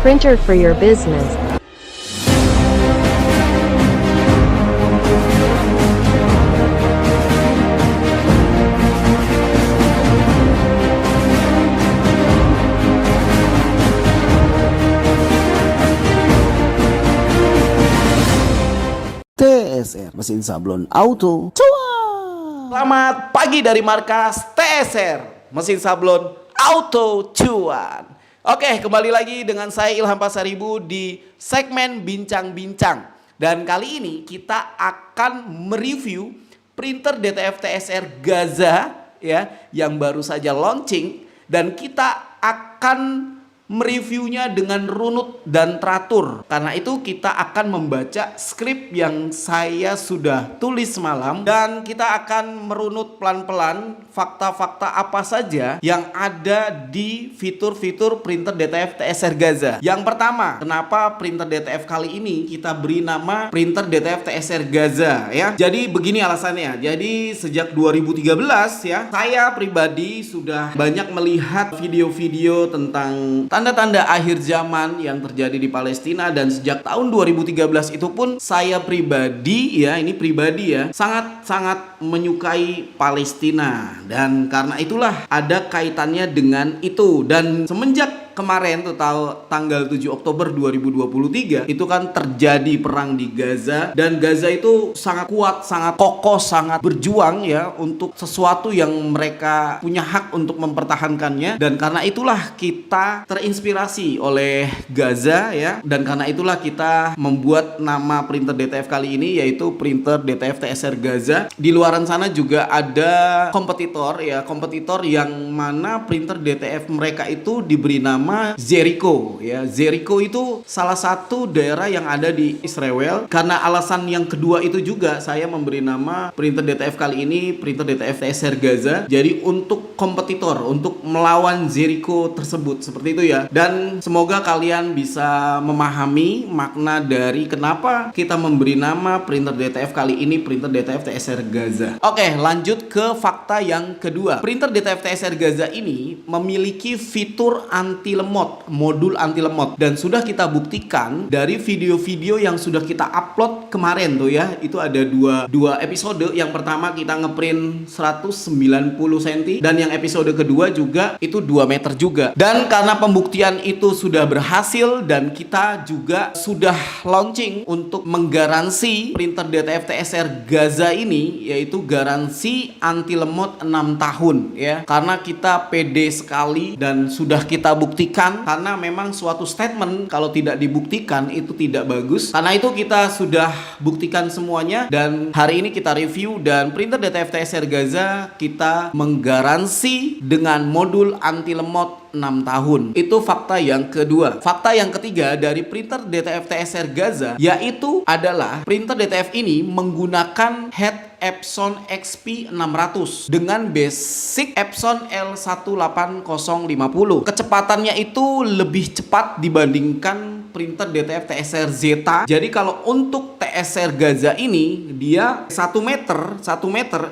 printer for your business. TSR mesin sablon auto cuan. Selamat pagi dari markas TSR mesin sablon auto cuan. Oke, kembali lagi dengan saya Ilham Pasaribu di segmen bincang-bincang. Dan kali ini kita akan mereview printer DTF TSR Gaza ya, yang baru saja launching, dan kita akan mereviewnya dengan runut dan teratur. Karena itu kita akan membaca skrip yang saya sudah tulis semalam, dan kita akan merunut pelan-pelan fakta-fakta apa saja yang ada di fitur-fitur printer DTF TSR Gaza. Yang pertama, kenapa printer DTF kali ini kita beri nama printer DTF TSR Gaza ya. Jadi begini alasannya. Jadi sejak 2013 ya, saya pribadi sudah banyak melihat video-video tentang tanda-tanda akhir zaman yang terjadi di Palestina, dan sejak tahun 2013 itu pun saya pribadi ya, ini pribadi ya, sangat-sangat menyukai Palestina, dan karena itulah ada kaitannya dengan itu. Dan semenjak kemarin tuh tanggal 7 Oktober 2023 itu kan terjadi perang di Gaza, dan Gaza itu sangat kuat, sangat kokoh, sangat berjuang ya untuk sesuatu yang mereka punya hak untuk mempertahankannya. Dan karena itulah kita terinspirasi oleh Gaza ya, dan karena itulah kita membuat nama printer DTF kali ini yaitu printer DTF TSR Gaza. Di luaran sana juga ada kompetitor ya, kompetitor yang mana printer DTF mereka itu diberi nama Jericho ya. Jericho itu salah satu daerah yang ada di Israel. Karena alasan yang kedua itu juga saya memberi nama printer DTF kali ini printer DTF TSR Gaza. Jadi untuk kompetitor, untuk melawan Jericho tersebut, seperti itu ya. Dan semoga kalian bisa memahami makna dari kenapa kita memberi nama printer DTF kali ini printer DTF TSR Gaza. Oke, lanjut ke fakta yang kedua. Printer DTF TSR Gaza ini memiliki fitur anti lemot, modul anti lemot, dan sudah kita buktikan dari video-video yang sudah kita upload kemarin tuh ya. Itu ada dua episode. Yang pertama kita ngeprint 190 cm, dan yang episode kedua juga itu 2 meter juga. Dan karena pembuktian itu sudah berhasil, dan kita juga sudah launching untuk menggaransi printer DTF TSR Gaza ini, yaitu garansi anti lemot 6 tahun ya. Karena kita pede sekali dan sudah kita buktikan, karena memang suatu statement kalau tidak dibuktikan itu tidak bagus. Karena itu kita sudah buktikan semuanya, dan hari ini kita review. Dan printer DTF TSR Gaza kita menggaransi dengan modul anti lemot 6 tahun. Itu fakta yang kedua. Fakta yang ketiga dari printer DTF TSR Gaza yaitu adalah printer DTF ini menggunakan head Epson XP600 dengan basic Epson L18050. Kecepatannya itu lebih cepat dibandingkan printer DTF TSR Zeta. Jadi kalau untuk TSR Gaza ini dia 1 meter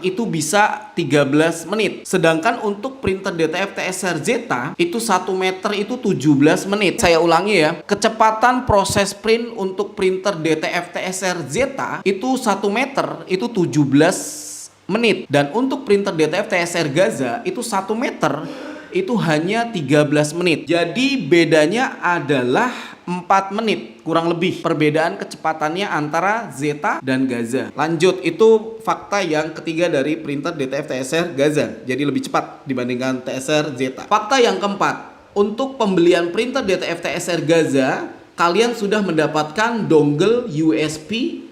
itu bisa 13 menit. Sedangkan untuk printer DTF TSR Zeta itu 1 meter itu 17 menit. Saya ulangi ya. Kecepatan proses print untuk printer DTF TSR Zeta itu 1 meter itu 17 menit. Dan untuk printer DTF TSR Gaza itu 1 meter itu hanya 13 menit. Jadi bedanya adalah 4 menit kurang lebih perbedaan kecepatannya antara Zeta dan Gaza. Lanjut, itu fakta yang ketiga dari printer DTF TSR Gaza. Jadi lebih cepat dibandingkan TSR Zeta. Fakta yang keempat, untuk pembelian printer DTF TSR Gaza, kalian sudah mendapatkan dongle USB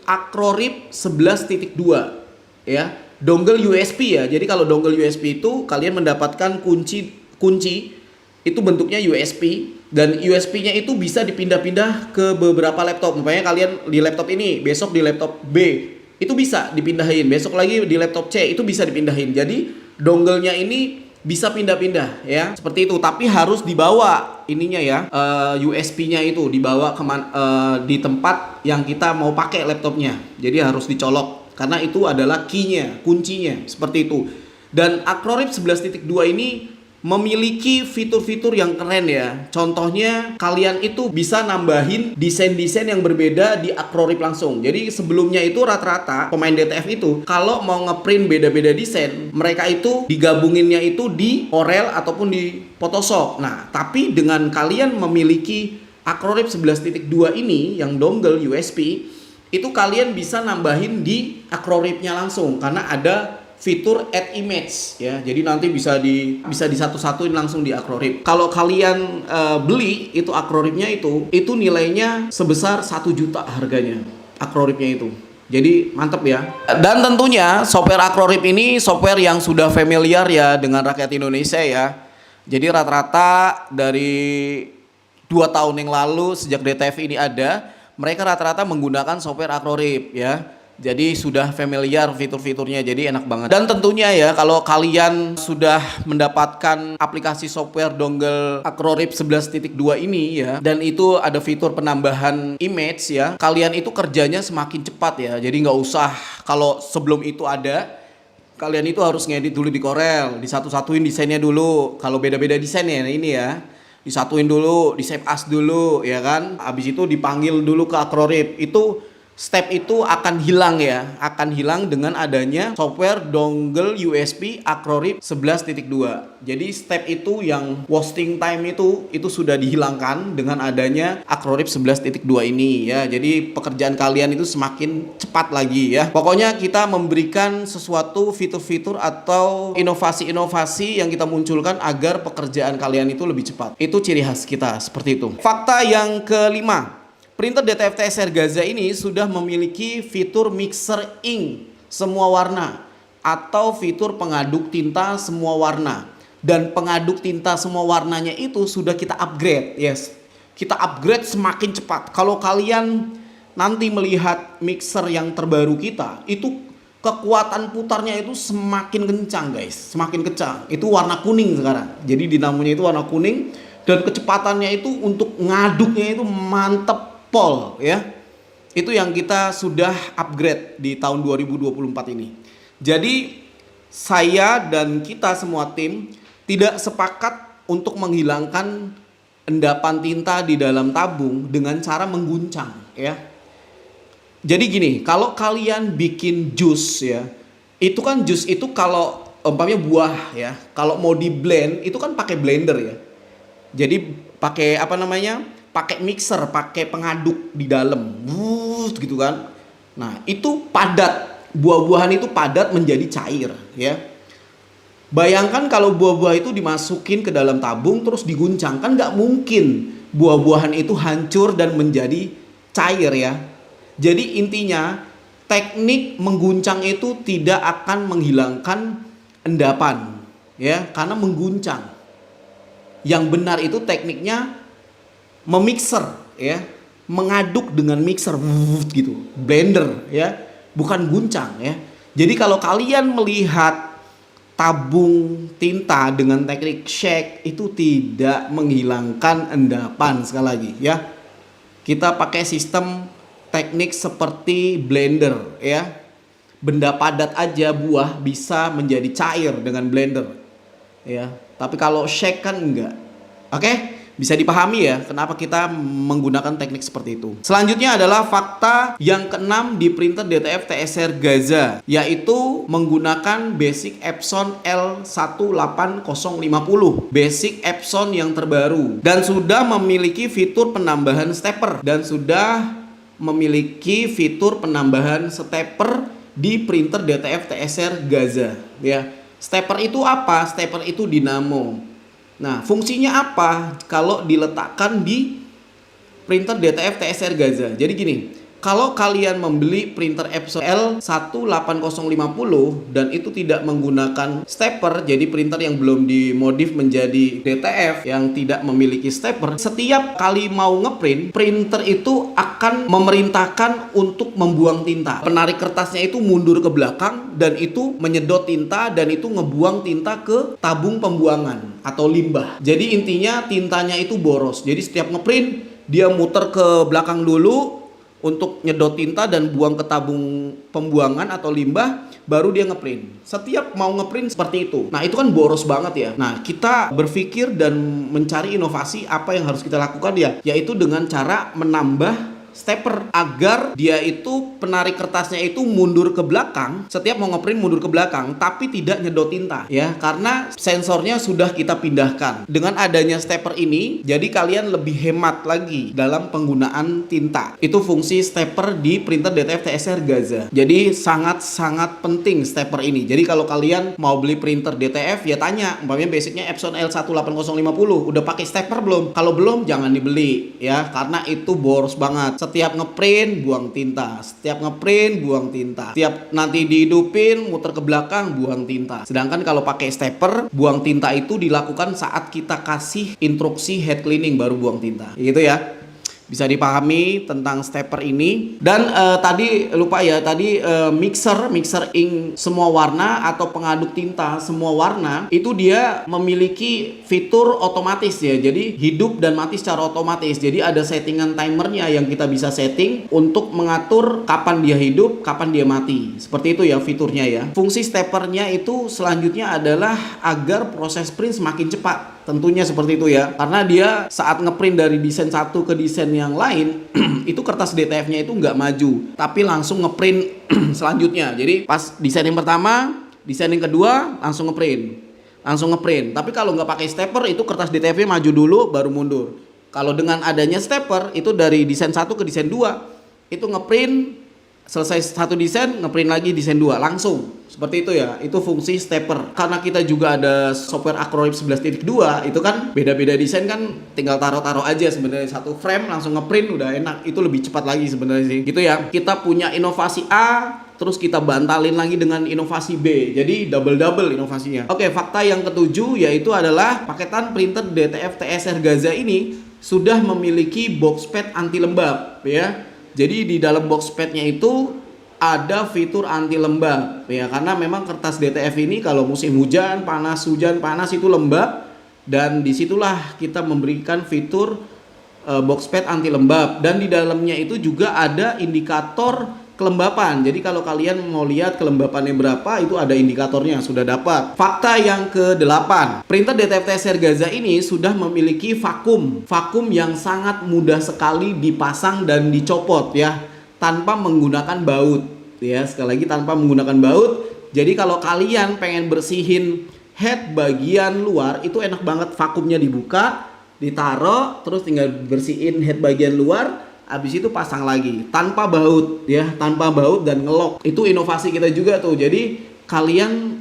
Acrorip 11.2 ya. Dongle USB ya. Jadi kalau dongle USB itu kalian mendapatkan kunci itu bentuknya USB, dan USB-nya itu bisa dipindah-pindah ke beberapa laptop. Makanya kalian di laptop ini, besok di laptop B itu bisa dipindahin, besok lagi di laptop C itu bisa dipindahin. Jadi dongle-nya ini bisa pindah-pindah ya, seperti itu. Tapi harus dibawa ininya ya, USB-nya itu dibawa di tempat yang kita mau pakai laptopnya. Jadi harus dicolok karena itu adalah key-nya, kuncinya, seperti itu. Dan Acrorip 11.2 ini memiliki fitur-fitur yang keren ya. Contohnya kalian itu bisa nambahin desain-desain yang berbeda di Acrorip langsung. Jadi sebelumnya itu rata-rata pemain DTF itu kalau mau ngeprint beda-beda desain, mereka itu digabunginnya itu di Corel ataupun di Photoshop. Nah, tapi dengan kalian memiliki Acrorip 11.2 ini yang dongle USB, itu kalian bisa nambahin di Acroripnya langsung karena ada fitur add image ya. Jadi nanti bisa disatu-satuin langsung di Acrorip. Kalau kalian beli itu Acroripnya itu nilainya sebesar 1 juta harganya Acroripnya itu. Jadi mantep ya. Dan tentunya software Acrorip ini software yang sudah familiar ya dengan rakyat Indonesia ya. Jadi rata-rata dari 2 tahun yang lalu sejak DTF ini ada, mereka rata-rata menggunakan software Acrorip ya. Jadi sudah familiar fitur-fiturnya, jadi enak banget. Dan tentunya ya kalau kalian sudah mendapatkan aplikasi software dongle Acrorip 11.2 ini ya, dan itu ada fitur penambahan image ya, kalian itu kerjanya semakin cepat ya. Jadi nggak usah kalau sebelum itu ada, kalian itu harus ngedit dulu di Corel, disatu-satuin desainnya dulu. Kalau beda-beda desainnya ini ya, disatuin dulu, di save as dulu ya kan. Habis itu dipanggil dulu ke Acrorip. Itu step itu akan hilang ya, akan hilang dengan adanya software dongle USB Acrorip 11.2. Jadi step itu yang wasting time itu sudah dihilangkan dengan adanya Acrorip 11.2 ini ya. Jadi pekerjaan kalian itu semakin cepat lagi ya. Pokoknya kita memberikan sesuatu fitur-fitur atau inovasi-inovasi yang kita munculkan agar pekerjaan kalian itu lebih cepat. Itu ciri khas kita seperti itu. Fakta yang kelima, printer DTF TSR Gaza ini sudah memiliki fitur mixer ink semua warna atau fitur pengaduk tinta semua warna. Dan pengaduk tinta semua warnanya itu sudah kita upgrade. Yes, kita upgrade semakin cepat. Kalau kalian nanti melihat mixer yang terbaru kita, itu kekuatan putarnya itu semakin kencang guys, semakin kencang. Itu warna kuning sekarang. Jadi dinamonya itu warna kuning dan kecepatannya itu untuk ngaduknya itu mantep pol ya. Itu yang kita sudah upgrade di tahun 2024 ini. Jadi saya dan kita semua tim tidak sepakat untuk menghilangkan endapan tinta di dalam tabung dengan cara mengguncang ya. Jadi gini, kalau kalian bikin jus ya, itu kan jus itu kalau umpamanya buah ya, kalau mau di blend itu kan pakai blender ya. Jadi pakai apa namanya? Pakai mixer, pakai pengaduk di dalam, gitu kan. Nah itu padat, buah-buahan itu padat menjadi cair ya. Bayangkan kalau buah-buah itu dimasukin ke dalam tabung terus diguncang, kan nggak mungkin buah-buahan itu hancur dan menjadi cair ya. Jadi intinya teknik mengguncang itu tidak akan menghilangkan endapan ya, karena mengguncang. Yang benar itu tekniknya memixer ya, mengaduk dengan mixer gitu, blender ya, bukan guncang ya. Jadi kalau kalian melihat tabung tinta dengan teknik shake itu tidak menghilangkan endapan sekali lagi ya. Kita pakai sistem teknik seperti blender ya. Benda padat aja buah bisa menjadi cair dengan blender ya. Tapi kalau shake kan enggak. Oke? Bisa dipahami ya kenapa kita menggunakan teknik seperti itu. Selanjutnya adalah fakta yang keenam di printer DTF TSR Gaza, yaitu menggunakan basic Epson L18050, basic Epson yang terbaru, dan sudah memiliki fitur penambahan stepper di printer DTF TSR Gaza ya. Stepper itu apa? Stepper itu dinamo. Nah, fungsinya apa kalau diletakkan di printer DTF TSR Gaza? Jadi gini, kalau kalian membeli printer Epson L18050 dan itu tidak menggunakan stepper, jadi printer yang belum dimodif menjadi DTF yang tidak memiliki stepper, setiap kali mau ngeprint, printer itu akan memerintahkan untuk membuang tinta. Penarik kertasnya itu mundur ke belakang dan itu menyedot tinta dan itu ngebuang tinta ke tabung pembuangan atau limbah. Jadi intinya tintanya itu boros. Jadi setiap ngeprint dia muter ke belakang dulu untuk nyedot tinta dan buang ke tabung pembuangan atau limbah, baru dia ngeprint. Setiap mau ngeprint seperti itu. Nah, itu kan boros banget ya. Nah, kita berpikir dan mencari inovasi apa yang harus kita lakukan ya, yaitu dengan cara menambah stepper agar dia itu penarik kertasnya itu mundur ke belakang, setiap mau ngeprint mundur ke belakang tapi tidak nyedot tinta ya, karena sensornya sudah kita pindahkan. Dengan adanya stepper ini jadi kalian lebih hemat lagi dalam penggunaan tinta. Itu fungsi stepper di printer DTF TSR Gaza. Jadi sangat-sangat penting stepper ini. Jadi kalau kalian mau beli printer DTF ya tanya, umpamanya basicnya Epson L18050 udah pakai stepper belum? Kalau belum jangan dibeli ya, karena itu boros banget. Setiap ngeprint buang tinta, setiap ngeprint buang tinta, setiap nanti dihidupin muter ke belakang buang tinta. Sedangkan kalau pakai stepper, buang tinta itu dilakukan saat kita kasih instruksi head cleaning baru buang tinta. Gitu ya. Bisa dipahami tentang stepper ini. Dan tadi lupa ya, tadi mixer ink semua warna atau pengaduk tinta semua warna itu dia memiliki fitur otomatis ya. Jadi hidup dan mati secara otomatis. Jadi ada settingan timernya yang kita bisa setting untuk mengatur kapan dia hidup, kapan dia mati. Seperti itu ya fiturnya ya. Fungsi steppernya itu selanjutnya adalah agar proses print semakin cepat. Tentunya seperti itu ya, karena dia saat ngeprint dari desain satu ke desain yang lain itu kertas DTF-nya itu nggak maju, tapi langsung ngeprint selanjutnya. Jadi pas desain yang pertama, desain yang kedua langsung ngeprint. Tapi kalau nggak pakai stepper itu kertas DTF-nya maju dulu baru mundur. Kalau dengan adanya stepper itu dari desain 1 ke desain 2 itu ngeprint, selesai satu desain ngeprint lagi desain 2 langsung. Seperti itu ya, itu fungsi stepper. Karena kita juga ada software Acronym 11.2, itu kan beda-beda desain kan tinggal taruh-taruh aja sebenarnya, satu frame langsung ngeprint udah enak. Itu lebih cepat lagi sebenarnya sih. Gitu ya. Kita punya inovasi A, terus kita bantalin lagi dengan inovasi B. Jadi double inovasinya. Oke, fakta yang ketujuh yaitu adalah paketan printer DTF TSR Gaza ini sudah memiliki box pad anti lembab ya. Jadi di dalam box padnya itu ada fitur anti lembab ya, karena memang kertas DTF ini kalau musim hujan panas itu lembab, dan disitulah kita memberikan fitur box pad anti lembab. Dan di dalamnya itu juga ada indikator kelembapan. Jadi kalau kalian mau lihat kelembapannya berapa, itu ada indikatornya, sudah dapat. Fakta yang ke-8, printer DTF TSR Gaza ini sudah memiliki vakum yang sangat mudah sekali dipasang dan dicopot ya, tanpa menggunakan baut ya. Sekali lagi tanpa menggunakan baut. Jadi kalau kalian pengen bersihin head bagian luar itu enak banget, vakumnya dibuka, ditaruh, terus tinggal bersihin head bagian luar. Habis itu pasang lagi tanpa baut ya, tanpa baut dan ngelok. Itu inovasi kita juga tuh. Jadi kalian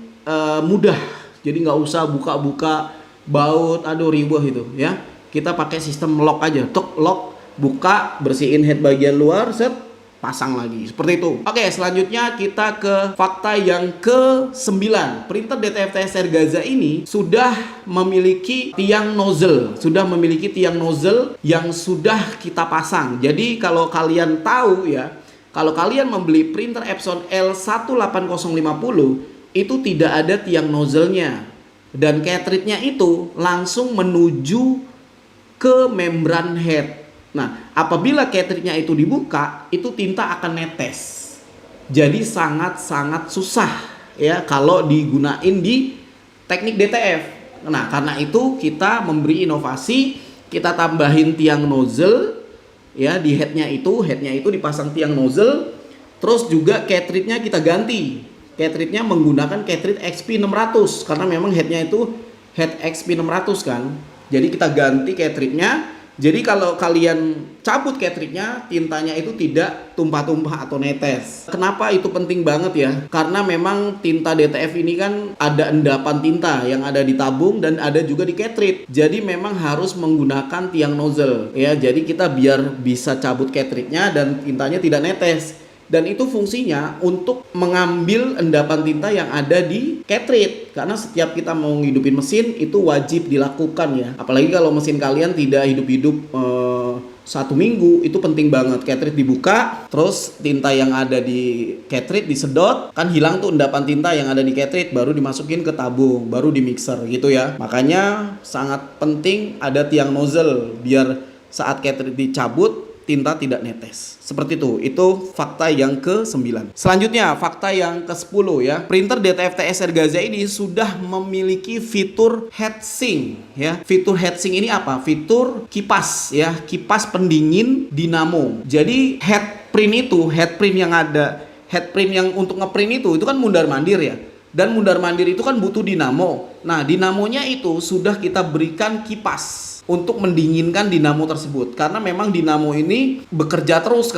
mudah. Jadi nggak usah buka-buka baut, aduh ribet itu ya. Kita pakai sistem lock aja. Tuk lock, buka, bersihin head bagian luar, set, pasang lagi. Seperti itu. Oke, selanjutnya kita ke fakta yang ke-9. Printer DTF TSR Gaza ini sudah memiliki tiang nozzle. Yang sudah kita pasang. Jadi kalau kalian tahu ya, kalau kalian membeli printer Epson L18050 itu tidak ada tiang nozzle-nya. Dan cartridge-nya itu langsung menuju ke membran head. Nah, apabila cartridge-nya itu dibuka, itu tinta akan netes. Jadi sangat-sangat susah ya kalau digunain di teknik DTF. Nah, karena itu kita memberi inovasi, kita tambahin tiang nozzle ya di headnya itu dipasang tiang nozzle. Terus juga cartridge-nya kita ganti. Cartridge-nya menggunakan cartridge XP600 karena memang headnya itu head XP600 kan. Jadi kita ganti cartridge-nya. Jadi kalau kalian cabut cartridge-nya, tintanya itu tidak tumpah-tumpah atau netes. Kenapa itu penting banget ya? Karena memang tinta DTF ini kan ada endapan tinta yang ada di tabung dan ada juga di cartridge. Jadi memang harus menggunakan tiang nozzle ya. Jadi kita biar bisa cabut cartridge-nya dan tintanya tidak netes. Dan itu fungsinya untuk mengambil endapan tinta yang ada di cartridge. Karena setiap kita mau ngidupin mesin itu wajib dilakukan ya. Apalagi kalau mesin kalian tidak hidup-hidup 1 minggu, itu penting banget. Cartridge dibuka, terus tinta yang ada di cartridge disedot, kan hilang tuh endapan tinta yang ada di cartridge, baru dimasukin ke tabung, baru di mixer gitu ya. Makanya sangat penting ada tiang nozzle biar saat cartridge dicabut tinta tidak netes. Seperti itu fakta yang ke-9. Selanjutnya, fakta yang ke-10 ya. Printer DTF TSR Gaza ini sudah memiliki fitur heatsink ya. Fitur heatsink ini apa? Fitur kipas ya, kipas pendingin dinamo. Jadi headprint yang untuk ngeprint itu kan mundar-mandir ya. Dan mundar-mandir itu kan butuh dinamo. Nah, dinamonya itu sudah kita berikan kipas untuk mendinginkan dinamo tersebut, karena memang dinamo ini bekerja terus,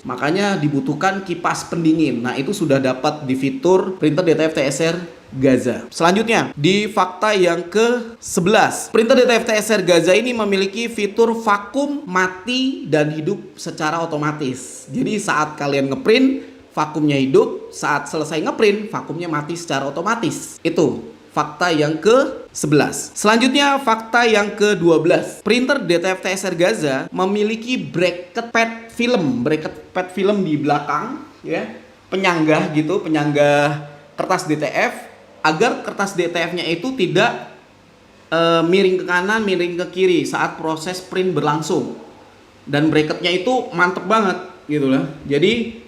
makanya dibutuhkan kipas pendingin. Nah, itu sudah dapat di fitur printer DTF TSR Gaza. Selanjutnya, di fakta yang ke-11, printer DTF TSR Gaza ini memiliki fitur vakum mati dan hidup secara otomatis. Jadi saat kalian ngeprint, vakumnya hidup, saat selesai ngeprint, vakumnya mati secara otomatis. Itu fakta yang ke-11. Selanjutnya, fakta yang ke-12. Printer DTF TSR Gaza memiliki bracket pad film di belakang ya. Penyanggah kertas DTF agar kertas DTF-nya itu tidak miring ke kanan, miring ke kiri saat proses print berlangsung. Dan bracketnya itu mantep banget gitu lah. Jadi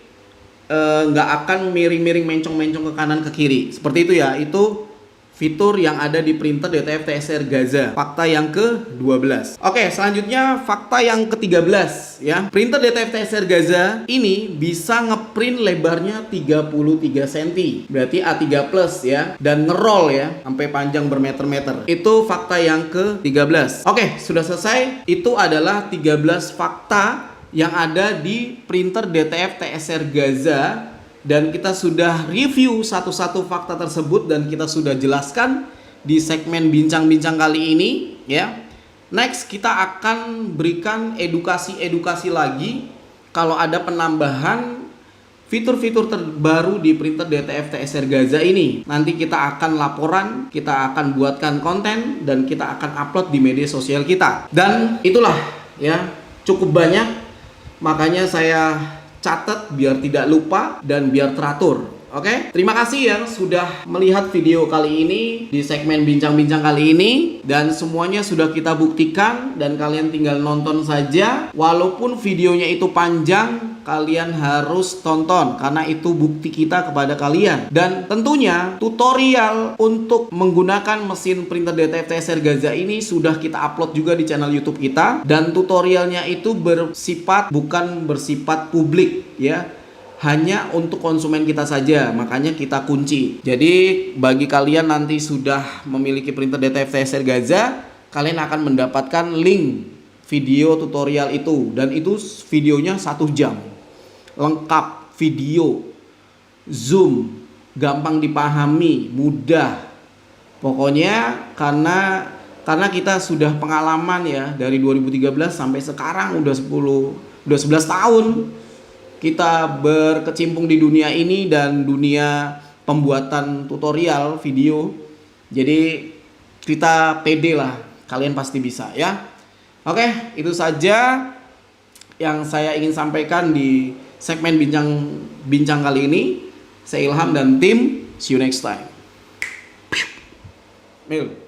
nggak akan miring-miring mencong-mencong ke kanan ke kiri. Seperti itu ya. Itu fitur yang ada di printer DTF TSR Gaza. Fakta yang ke-12. Oke, selanjutnya fakta yang ke-13 ya. Printer DTF TSR Gaza ini bisa ngeprint lebarnya 33 cm. Berarti A3 plus ya. Dan ngeroll ya sampai panjang bermeter-meter. Itu fakta yang ke-13. Oke, sudah selesai. Itu adalah 13 fakta yang ada di printer DTF TSR Gaza. Dan kita sudah review satu-satu fakta tersebut dan kita sudah jelaskan di segmen bincang-bincang kali ini ya. Next, kita akan berikan edukasi lagi kalau ada penambahan fitur-fitur terbaru di printer DTF TSR Gaza ini. Nanti kita akan laporan, kita akan buatkan konten dan kita akan upload di media sosial kita. Dan itulah ya, cukup banyak, makanya saya catat biar tidak lupa dan biar teratur. Oke, terima kasih yang sudah melihat video kali ini di segmen bincang-bincang kali ini, dan semuanya sudah kita buktikan dan kalian tinggal nonton saja. Walaupun videonya itu panjang, kalian harus tonton karena itu bukti kita kepada kalian. Dan tentunya tutorial untuk menggunakan mesin printer DTF TSR Gaza ini sudah kita upload juga di channel YouTube kita, dan tutorialnya itu bukan bersifat publik ya. Hanya untuk konsumen kita saja, makanya kita kunci. Jadi bagi kalian nanti sudah memiliki printer DTF TSR Gaza, kalian akan mendapatkan link video tutorial itu, dan itu videonya 1 jam lengkap, video zoom, gampang dipahami, mudah. Pokoknya karena kita sudah pengalaman ya, dari 2013 sampai sekarang udah 11 tahun kita berkecimpung di dunia ini dan dunia pembuatan tutorial video. Jadi kita pede lah, kalian pasti bisa ya. Oke, itu saja yang saya ingin sampaikan di segmen bincang kali ini. Saya Ilham dan tim, see you next time. Mil.